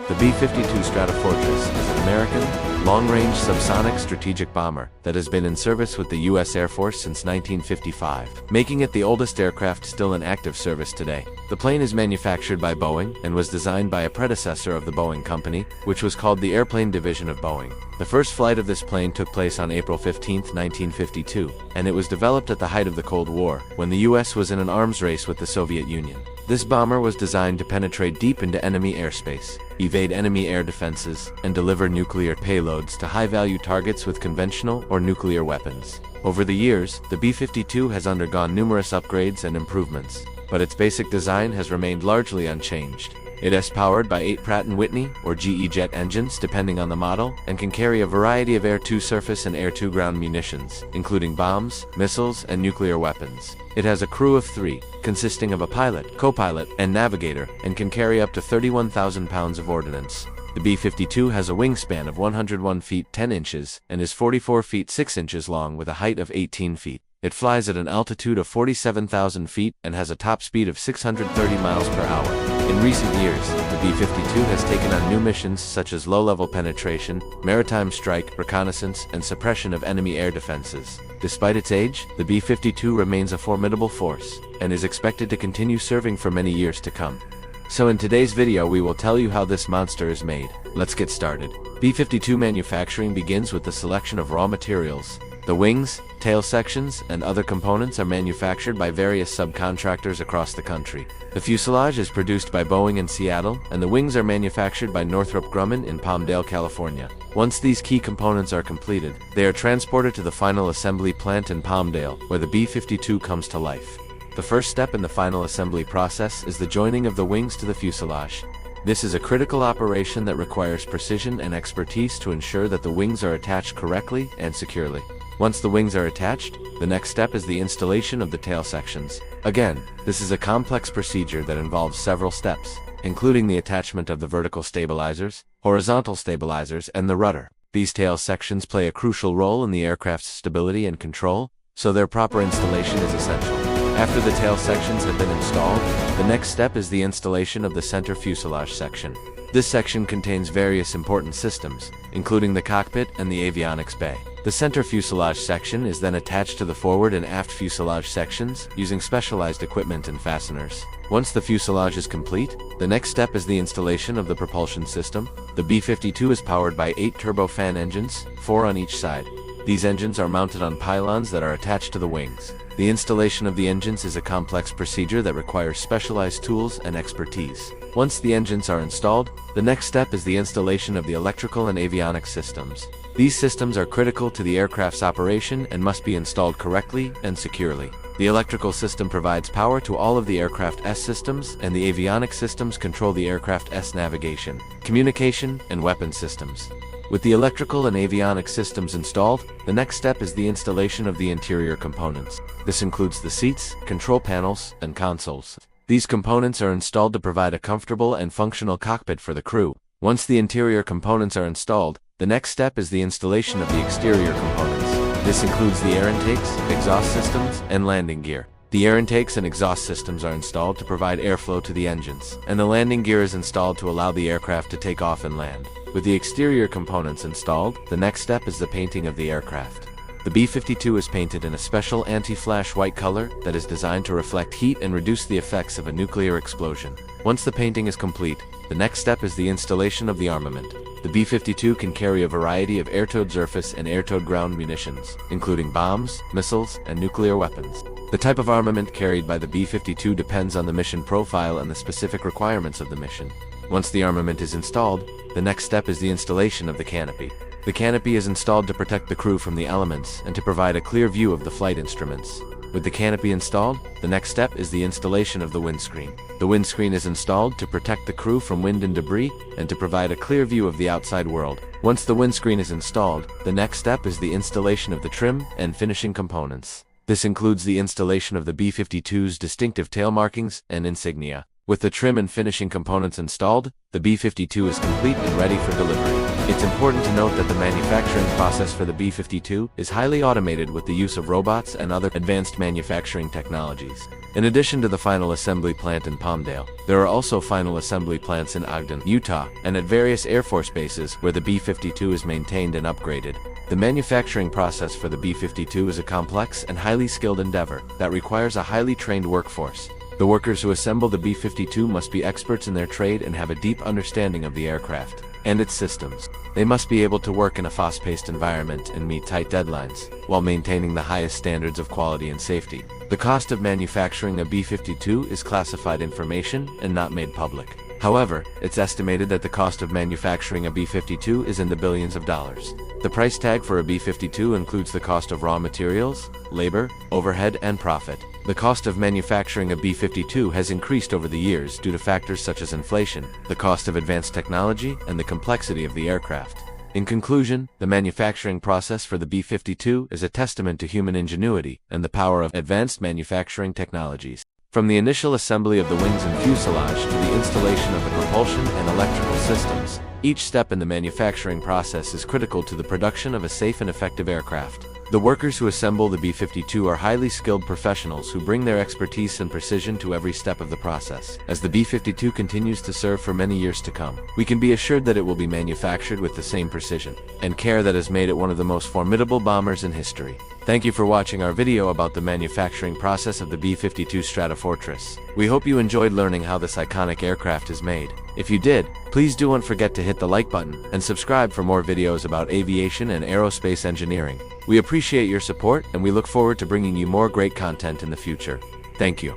The B-52 Stratofortress is an American, long-range subsonic strategic bomber that has been in service with the U.S. Air Force since 1955, making it the oldest aircraft still in active service today. The plane is manufactured by Boeing and was designed by a predecessor of the Boeing Company, which was called the Airplane Division of Boeing. The first flight of this plane took place on April 15, 1952, and it was developed at the height of the Cold War, when the U.S. was in an arms race with the Soviet Union. This bomber was designed to penetrate deep into enemy airspace, evade enemy air defenses, and deliver nuclear payloads to high-value targets with conventional or nuclear weapons. Over the years, the B-52 has undergone numerous upgrades and improvements, but its basic design has remained largely unchanged. It is powered by 8 Pratt & Whitney or GE jet engines depending on the model, and can carry a variety of air-to-surface and air-to-ground munitions, including bombs, missiles, and nuclear weapons. It has a crew of 3, consisting of a pilot, co-pilot, and navigator, and can carry up to 31,000 pounds of ordnance. The B-52 has a wingspan of 101 feet 10 inches and is 44 feet 6 inches long with a height of 18 feet. It flies at an altitude of 47,000 feet and has a top speed of 630 miles per hour. In recent years, the B-52 has taken on new missions such as low-level penetration, maritime strike, reconnaissance, and suppression of enemy air defenses. Despite its age, the B-52 remains a formidable force and is expected to continue serving for many years to come. So in today's video we will tell you how this monster is made. Let's get started. B-52 manufacturing begins with the selection of raw materials. The wings, tail sections, and other components are manufactured by various subcontractors across the country. The fuselage is produced by Boeing in Seattle, and the wings are manufactured by Northrop Grumman in Palmdale, California. Once these key components are completed, they are transported to the final assembly plant in Palmdale, where the B-52 comes to life. The first step in the final assembly process is the joining of the wings to the fuselage. This is a critical operation that requires precision and expertise to ensure that the wings are attached correctly and securely. Once the wings are attached, the next step is the installation of the tail sections. Again, this is a complex procedure that involves several steps, including the attachment of the vertical stabilizers, horizontal stabilizers, and the rudder. These tail sections play a crucial role in the aircraft's stability and control, so their proper installation is essential. After the tail sections have been installed, the next step is the installation of the center fuselage section. This section contains various important systems, including the cockpit and the avionics bay. The center fuselage section is then attached to the forward and aft fuselage sections using specialized equipment and fasteners. Once the fuselage is complete, the next step is the installation of the propulsion system. The B-52 is powered by 8 turbofan engines, 4 on each side. These engines are mounted on pylons that are attached to the wings. The installation of the engines is a complex procedure that requires specialized tools and expertise. Once the engines are installed, the next step is the installation of the electrical and avionics systems. These systems are critical to the aircraft's operation and must be installed correctly and securely. The electrical system provides power to all of the aircraft S systems, and the avionics systems control the aircraft S navigation, communication, and weapon systems. With the electrical and avionics systems installed, the next step is the installation of the interior components. This includes the seats, control panels, and consoles. These components are installed to provide a comfortable and functional cockpit for the crew. Once the interior components are installed, the next step is the installation of the exterior components. This includes the air intakes, exhaust systems, and landing gear. The air intakes and exhaust systems are installed to provide airflow to the engines, and the landing gear is installed to allow the aircraft to take off and land. With the exterior components installed, the next step is the painting of the aircraft. The B-52 is painted in a special anti-flash white color that is designed to reflect heat and reduce the effects of a nuclear explosion. Once the painting is complete, the next step is the installation of the armament. The B-52 can carry a variety of air-towed surface and air-towed ground munitions, including bombs, missiles, and nuclear weapons. The type of armament carried by the B-52 depends on the mission profile and the specific requirements of the mission. Once the armament is installed, the next step is the installation of the canopy. The canopy is installed to protect the crew from the elements and to provide a clear view of the flight instruments. With the canopy installed, the next step is the installation of the windscreen. The windscreen is installed to protect the crew from wind and debris and to provide a clear view of the outside world. Once the windscreen is installed, the next step is the installation of the trim and finishing components. This includes the installation of the B-52's distinctive tail markings and insignia. With the trim and finishing components installed, the B-52 is complete and ready for delivery. It's important to note that the manufacturing process for the B-52 is highly automated with the use of robots and other advanced manufacturing technologies. In addition to the final assembly plant in Palmdale, there are also final assembly plants in Ogden, Utah, and at various Air Force bases where the B-52 is maintained and upgraded. The manufacturing process for the B-52 is a complex and highly skilled endeavor that requires a highly trained workforce. The workers who assemble the B-52 must be experts in their trade and have a deep understanding of the aircraft and its systems. They must be able to work in a fast-paced environment and meet tight deadlines, while maintaining the highest standards of quality and safety. The cost of manufacturing a B-52 is classified information and not made public. However, it's estimated that the cost of manufacturing a B-52 is in the billions of dollars. The price tag for a B-52 includes the cost of raw materials, labor, overhead, and profit. The cost of manufacturing a B-52 has increased over the years due to factors such as inflation, the cost of advanced technology, and the complexity of the aircraft. In conclusion, the manufacturing process for the B-52 is a testament to human ingenuity and the power of advanced manufacturing technologies. From the initial assembly of the wings and fuselage to the installation of the propulsion and electrical systems, each step in the manufacturing process is critical to the production of a safe and effective aircraft. The workers who assemble the B-52 are highly skilled professionals who bring their expertise and precision to every step of the process. As the B-52 continues to serve for many years to come, we can be assured that it will be manufactured with the same precision and care that has made it one of the most formidable bombers in history. Thank you for watching our video about the manufacturing process of the B-52 Stratofortress. We hope you enjoyed learning how this iconic aircraft is made. If you did, please don't forget to hit the like button and subscribe for more videos about aviation and aerospace engineering. We appreciate your support and we look forward to bringing you more great content in the future. Thank you.